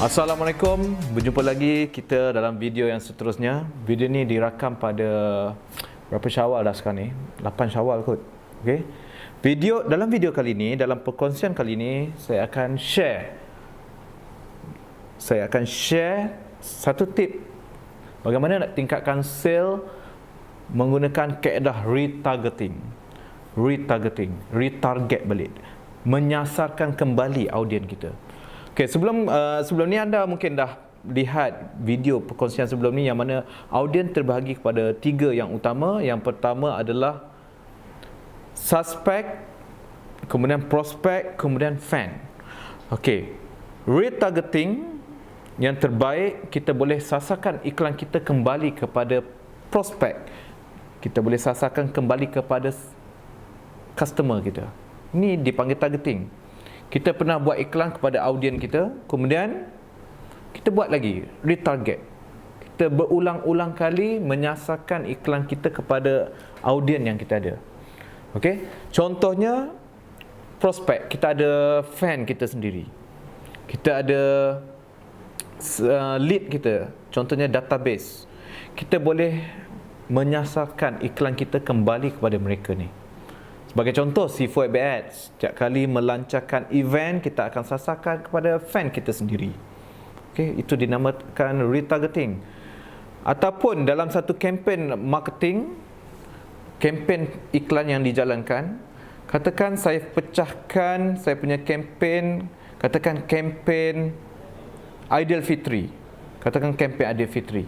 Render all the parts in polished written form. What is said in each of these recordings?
Assalamualaikum, berjumpa lagi kita dalam video yang seterusnya. Video ni dirakam pada berapa Syawal dah sekarang ni? 8 Syawal kot. Okey. Dalam video kali ni, dalam perkongsian kali ni, saya akan share satu tip bagaimana nak tingkatkan sale menggunakan kaedah retargeting, retarget balik, menyasarkan kembali audien kita. Okey, sebelum ni anda mungkin dah lihat video perkongsian sebelum ni yang mana audien terbahagi kepada 3 yang utama. Yang pertama adalah suspek, kemudian prospek, kemudian fan. Okey, retargeting yang terbaik, kita boleh sasarkan iklan kita kembali kepada prospek. Kita boleh sasarkan kembali kepada customer kita. Ini dipanggil targeting. Kita pernah buat iklan kepada audien kita, kemudian kita buat lagi retarget. Kita berulang-ulang kali menyasarkan iklan kita kepada audien yang kita ada. Okey, contohnya prospek, kita ada fan kita sendiri, kita ada lead kita, contohnya database. Kita boleh menyasarkan iklan kita kembali kepada mereka ni. Sebagai contoh, C4 Ads, setiap kali melancarkan event, kita akan sasarkan kepada fan kita sendiri. Okey, itu dinamakan retargeting. Ataupun dalam satu kempen marketing, kempen iklan yang dijalankan, katakan saya pecahkan saya punya kempen, katakan kempen Aidilfitri. Katakan kempen Aidilfitri.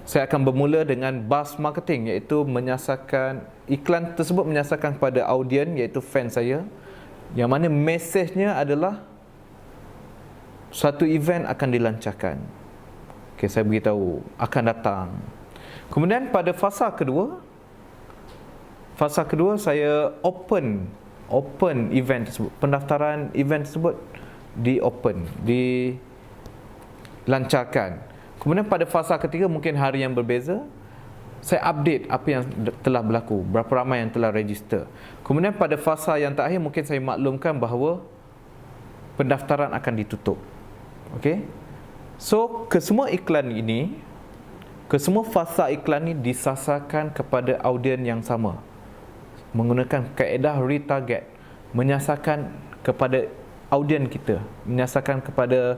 Saya akan bermula dengan buzz marketing, iaitu menyasarkan iklan tersebut menyasarkan kepada audien, iaitu fan saya, yang mana mesejnya adalah satu event akan dilancarkan. Okey, saya beritahu akan datang. Kemudian pada fasa kedua saya open event tersebut, pendaftaran event tersebut dilancarkan. Kemudian pada fasa ketiga, mungkin hari yang berbeza, saya update apa yang telah berlaku, berapa ramai yang telah register. Kemudian pada fasa yang terakhir, mungkin saya maklumkan bahawa pendaftaran akan ditutup. Okey. So, kesemua fasa iklan ini disasarkan kepada audien yang sama, menggunakan kaedah retarget, menyasarkan kepada audien kita, menyasarkan kepada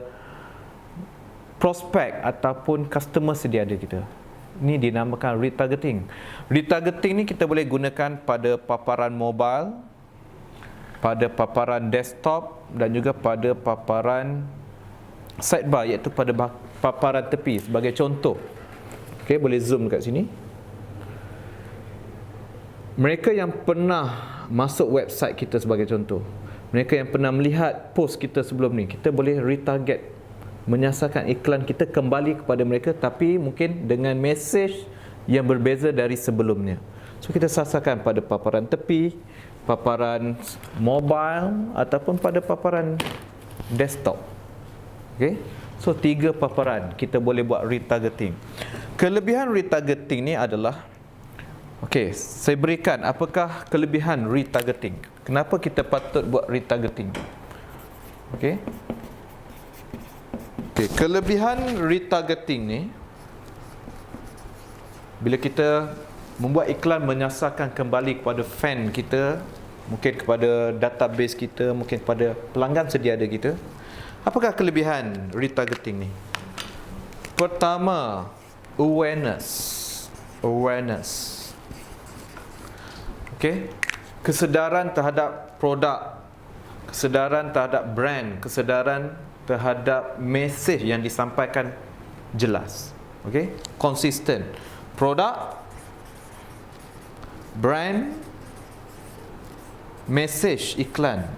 prospek ataupun customer sedia ada kita. Ini dinamakan retargeting. Retargeting ni kita boleh gunakan pada paparan mobile, pada paparan desktop dan juga pada paparan sidebar, iaitu pada paparan tepi. Sebagai contoh, okey, boleh zoom kat sini. Mereka yang pernah masuk website kita sebagai contoh, mereka yang pernah melihat post kita sebelum ni, kita boleh retarget, menyasarkan iklan kita kembali kepada mereka, tapi mungkin dengan mesej yang berbeza dari sebelumnya. So, kita sasarkan pada paparan tepi, paparan mobile ataupun pada paparan desktop. Okey. So, 3 paparan kita boleh buat retargeting. Kelebihan retargeting ni adalah, okey, saya berikan apakah kelebihan retargeting. Kenapa kita patut buat retargeting? Okey. Okay, kelebihan retargeting ni, bila kita membuat iklan menyasarkan kembali kepada fan kita, mungkin kepada database kita, mungkin kepada pelanggan sedia ada kita. Apakah kelebihan retargeting ni? Pertama, awareness. Okay, kesedaran terhadap produk, kesedaran terhadap brand, kesedaran terhadap mesej yang disampaikan jelas. Okey, konsisten. Produk, brand, mesej iklan.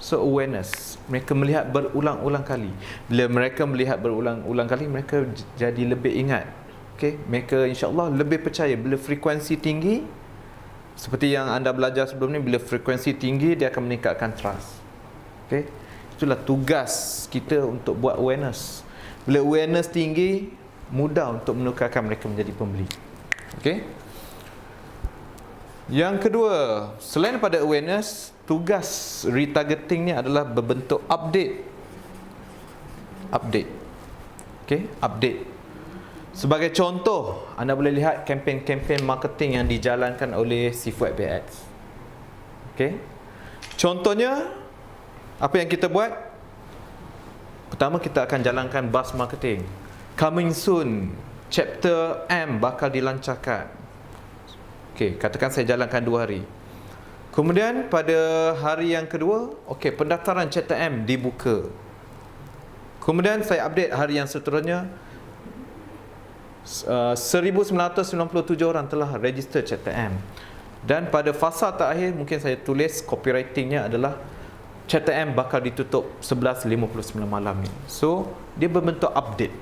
So, awareness. Mereka melihat berulang-ulang kali. Bila mereka melihat berulang-ulang kali, mereka jadi lebih ingat. Okey, mereka insya-Allah lebih percaya. Bila frekuensi tinggi, seperti yang anda belajar sebelum ni, bila frekuensi tinggi, dia akan meningkatkan trust. Okey, itulah tugas kita untuk buat awareness. Bila awareness tinggi, mudah untuk menukarkan mereka menjadi pembeli. Okey. Yang kedua, selain daripada awareness, tugas retargeting ni adalah berbentuk update. update. Okey, update. Sebagai contoh, anda boleh lihat kempen-kempen marketing yang dijalankan oleh Sifu FB Ads. Okey. Contohnya, apa yang kita buat? Pertama, kita akan jalankan buzz marketing. Coming soon, chapter M bakal dilancarkan. Okey, katakan saya jalankan 2 hari. Kemudian pada hari yang kedua, okey, pendaftaran chapter M dibuka. Kemudian saya update hari yang seterusnya, 1997 orang telah register chapter M. Dan pada fasa terakhir, mungkin saya tulis copywritingnya adalah chapter M bakal ditutup 11.59 malam ni. So, dia berbentuk update.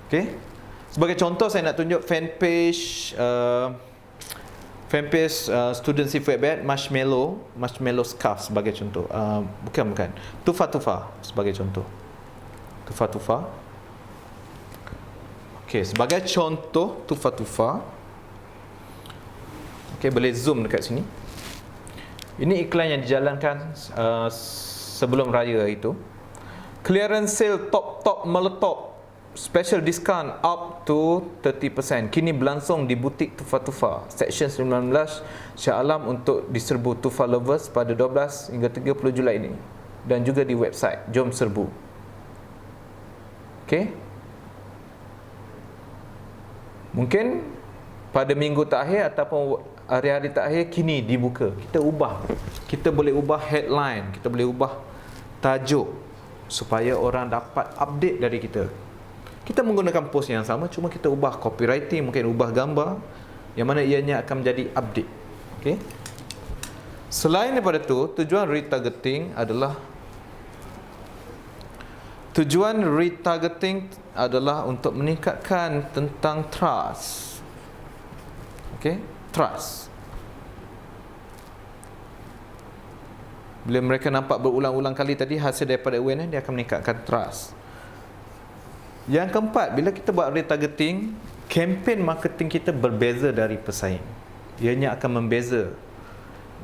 Okey. Sebagai contoh, saya nak tunjuk fanpage student Sifu FB marshmallow scarf sebagai contoh. Bukan tufa sebagai contoh. Tufa. Okey, sebagai contoh tufa. Okey, boleh zoom dekat sini. Ini iklan yang dijalankan sebelum raya itu. Clearance sale top meletup. Special discount up to 30%. Kini berlangsung di butik Tufa, Section 19 Shah Alam untuk diserbu Tufa lovers pada 12 hingga 30 Julai ini. Dan juga di website. Jom serbu. Okey. Mungkin pada minggu terakhir ataupun hari-hari terakhir kini dibuka. Kita ubah. Kita boleh ubah headline, kita boleh ubah tajuk supaya orang dapat update dari kita. Kita menggunakan post yang sama, cuma kita ubah copywriting, mungkin ubah gambar, yang mana ianya akan menjadi update. Okey. Selain daripada itu, tujuan retargeting adalah untuk meningkatkan tentang trust. Okey, trust. Bila mereka nampak berulang-ulang kali tadi hasil daripada awareness, dia akan meningkatkan trust. Yang keempat, bila kita buat retargeting, kempen marketing kita berbeza dari pesaing. Ianya akan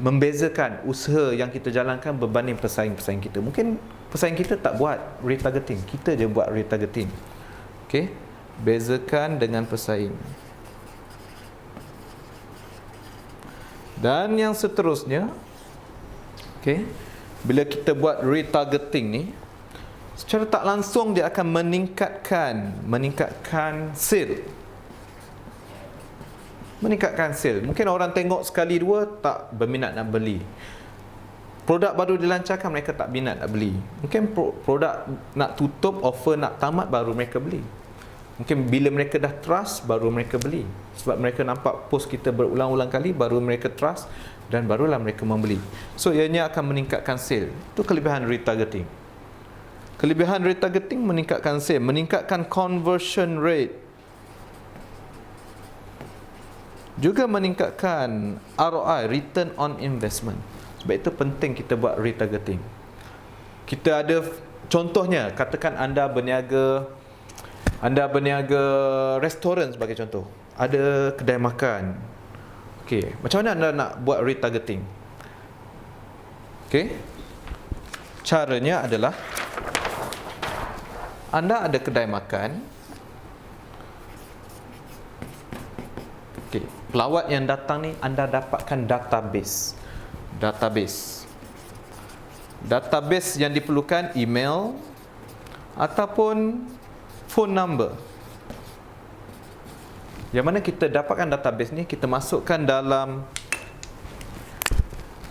membezakan usaha yang kita jalankan berbanding pesaing-pesaing kita. Mungkin pesaing kita tak buat retargeting, kita je buat retargeting. Okey, bezakan dengan pesaing. Dan yang seterusnya, okey, bila kita buat retargeting ni, secara tak langsung dia akan meningkatkan sale. Meningkatkan sale. Mungkin orang tengok sekali dua tak berminat nak beli. Produk baru dilancarkan, mereka tak minat nak beli. Mungkin produk nak tutup, offer nak tamat, baru mereka beli. Mungkin bila mereka dah trust, baru mereka beli. Sebab mereka nampak post kita berulang-ulang kali, baru mereka trust dan barulah mereka membeli. So ianya akan meningkatkan sale. Itu kelebihan retargeting. Kelebihan retargeting meningkatkan sale, meningkatkan conversion rate, juga meningkatkan ROI, return on investment. Sebab itu penting kita buat retargeting. Kita ada contohnya, katakan anda berniaga restoran sebagai contoh. Ada kedai makan. Okey, macam mana anda nak buat retargeting? Okey. Caranya adalah anda ada kedai makan. Okey, pelawat yang datang ni anda dapatkan database. Database yang diperlukan email ataupun phone number. Yang mana kita dapatkan database ni, kita masukkan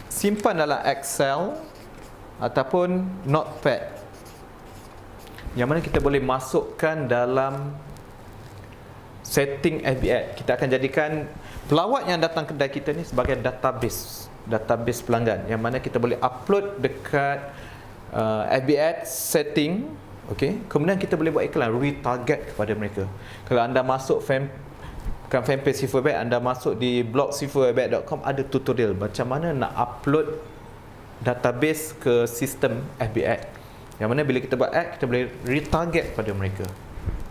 simpan dalam Excel ataupun Notepad. Yang mana kita boleh masukkan dalam setting FB Ad. Kita akan jadikan pelawat yang datang kedai kita ni sebagai database pelanggan, yang mana kita boleh upload dekat FB Ad setting. Okey, kemudian kita boleh buat iklan retarget kepada mereka. Kalau anda masuk bukan fanpage Sifu FB Ad, anda masuk di blog sifufb.com, ada tutorial macam mana nak upload database ke sistem FB Ad. Yang mana bila kita buat ad, kita boleh retarget pada mereka.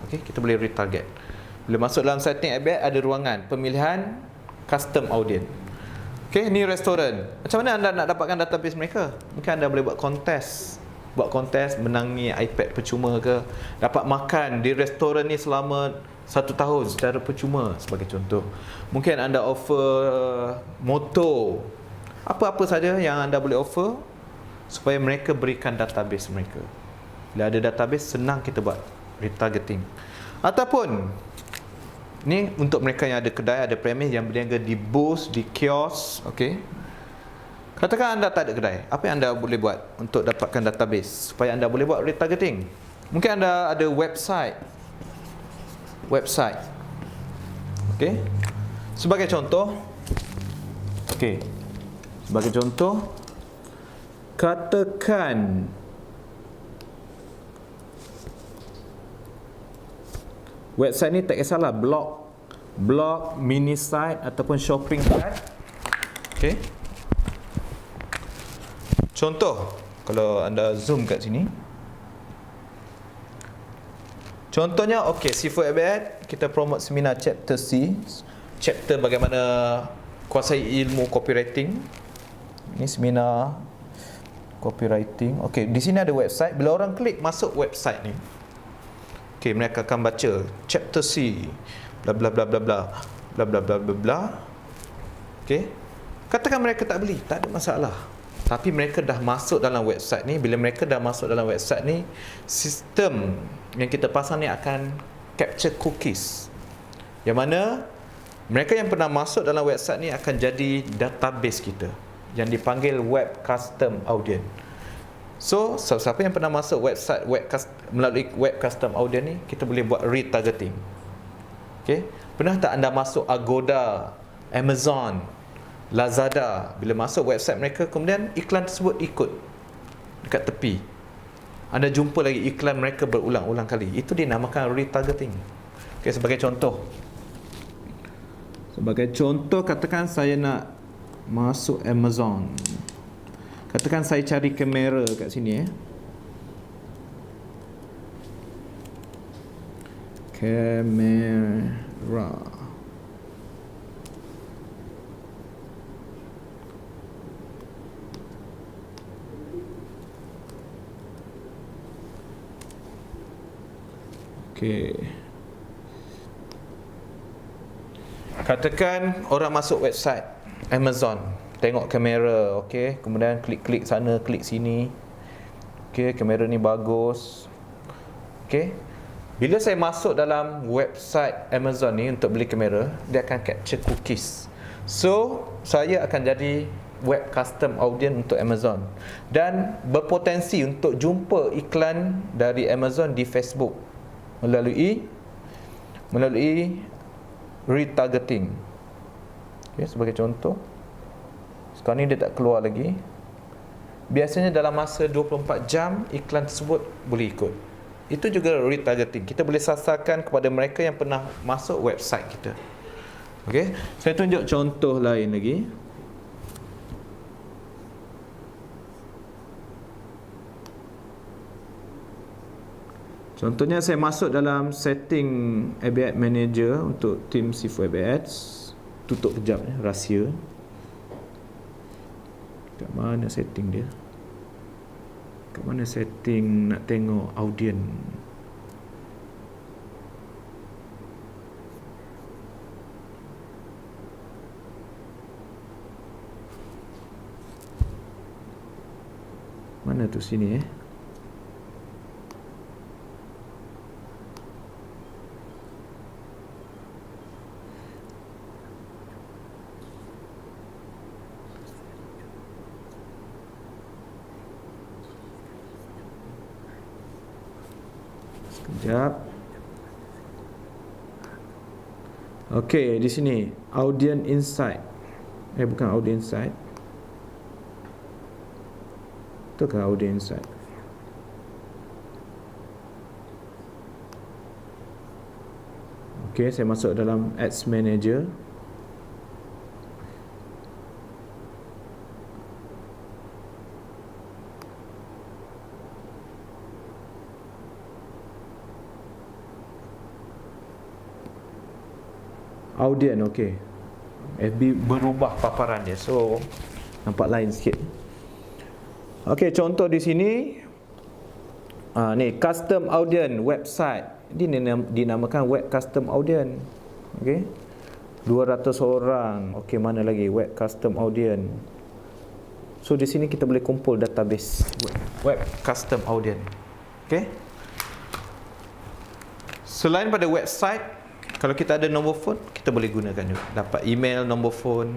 Okey, kita boleh retarget. Bila masuk dalam setting FB Ad, ada ruangan pemilihan custom audience. Okey, ni restoran. Macam mana anda nak dapatkan database mereka? Mungkin anda boleh buat kontes. buat kontes, menangi iPad percuma ke, dapat makan di restoran ni selama 1 tahun secara percuma sebagai contoh. Mungkin anda offer motor, apa-apa saja yang anda boleh offer supaya mereka berikan database mereka. Bila ada database, senang kita buat retargeting. Ataupun ni untuk mereka yang ada kedai, ada premis yang berniaga di booth, di kios, okey. Katakan anda tak ada kedai, apa yang anda boleh buat untuk dapatkan database supaya anda boleh buat retargeting? Mungkin anda ada website. Okey. Sebagai contoh, katakan website ni tak kisahlah blog, mini site ataupun shopping site. Okey. Contoh, kalau anda zoom kat sini. Contohnya, C4 FBAD, kita promote seminar chapter C. Chapter bagaimana kuasai ilmu copywriting. Ini seminar copywriting. Di sini ada website. Bila orang klik masuk website ni, mereka akan baca chapter C, bla bla bla bla bla, bla bla bla bla bla. Katakan mereka tak beli, tak ada masalah. Tapi mereka dah masuk dalam website ni. Bila mereka dah masuk dalam website ni, sistem yang kita pasang ni akan capture cookies, yang mana mereka yang pernah masuk dalam website ni akan jadi database kita, yang dipanggil web custom audience. So, siapa yang pernah masuk website melalui web custom audience ni, kita boleh buat retargeting. Pernah tak anda masuk Agoda, Amazon, Lazada? Bila masuk website mereka, kemudian iklan tersebut ikut dekat tepi, anda jumpa lagi iklan mereka berulang-ulang kali. Itu dinamakan retargeting. Sebagai contoh, katakan saya nak masuk Amazon. Katakan saya cari kamera kat sini kamera. Katakan orang masuk website Amazon, tengok kamera, kemudian klik sana, klik sini. Kamera ni bagus. Bila saya masuk dalam website Amazon ni untuk beli kamera, dia akan capture cookies. So, saya akan jadi web custom audience untuk Amazon, dan berpotensi untuk jumpa iklan dari Amazon di Facebook melalui retargeting. Sebagai contoh, sekarang ni dia tak keluar lagi. Biasanya dalam masa 24 jam iklan tersebut boleh ikut. Itu juga retargeting. Kita boleh sasarkan kepada mereka yang pernah masuk website kita. Saya tunjuk contoh lain lagi. Contohnya, saya masuk dalam setting FB Ads Manager untuk tim C4 FB Ads. Tutup kejap, rahsia. Kat mana setting dia? Kat mana setting nak tengok audience? Mana tu, sini Sekejap. Di sini audience insight. Bukan audience insight. Itu kan audience insight. Saya masuk dalam Ads Manager. Audience, FB berubah paparan dia, so nampak lain sikit. Contoh di sini, Ni custom audience website. Ini dinamakan web custom audience. Okey. 200 orang. Okey, mana lagi web custom audience. So di sini kita boleh kumpul database web custom audience. Okey. Selain pada website, kalau kita ada nombor phone, kita boleh gunakan juga. Dapat email, nombor phone,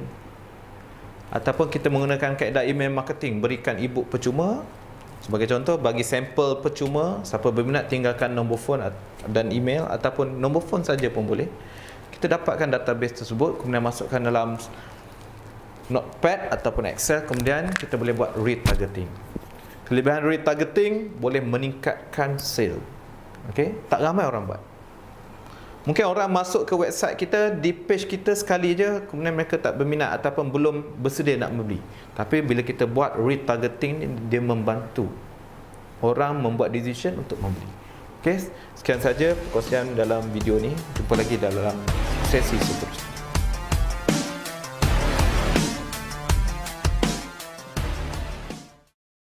ataupun kita menggunakan kaedah email marketing, berikan e-book percuma. Sebagai contoh, bagi sampel percuma, siapa berminat tinggalkan nombor phone dan email, ataupun nombor phone saja pun boleh. Kita dapatkan database tersebut, kemudian masukkan dalam Notepad ataupun Excel, kemudian kita boleh buat retargeting. Kelebihan retargeting boleh meningkatkan sale. Okey, tak ramai orang buat. Mungkin orang masuk ke website kita, di page kita sekali je, kemudian mereka tak berminat ataupun belum bersedia nak membeli. Tapi bila kita buat retargeting ni, dia membantu orang membuat decision untuk membeli. Okey, sekian saja perkongsian dalam video ni. Jumpa lagi dalam sesi seterusnya.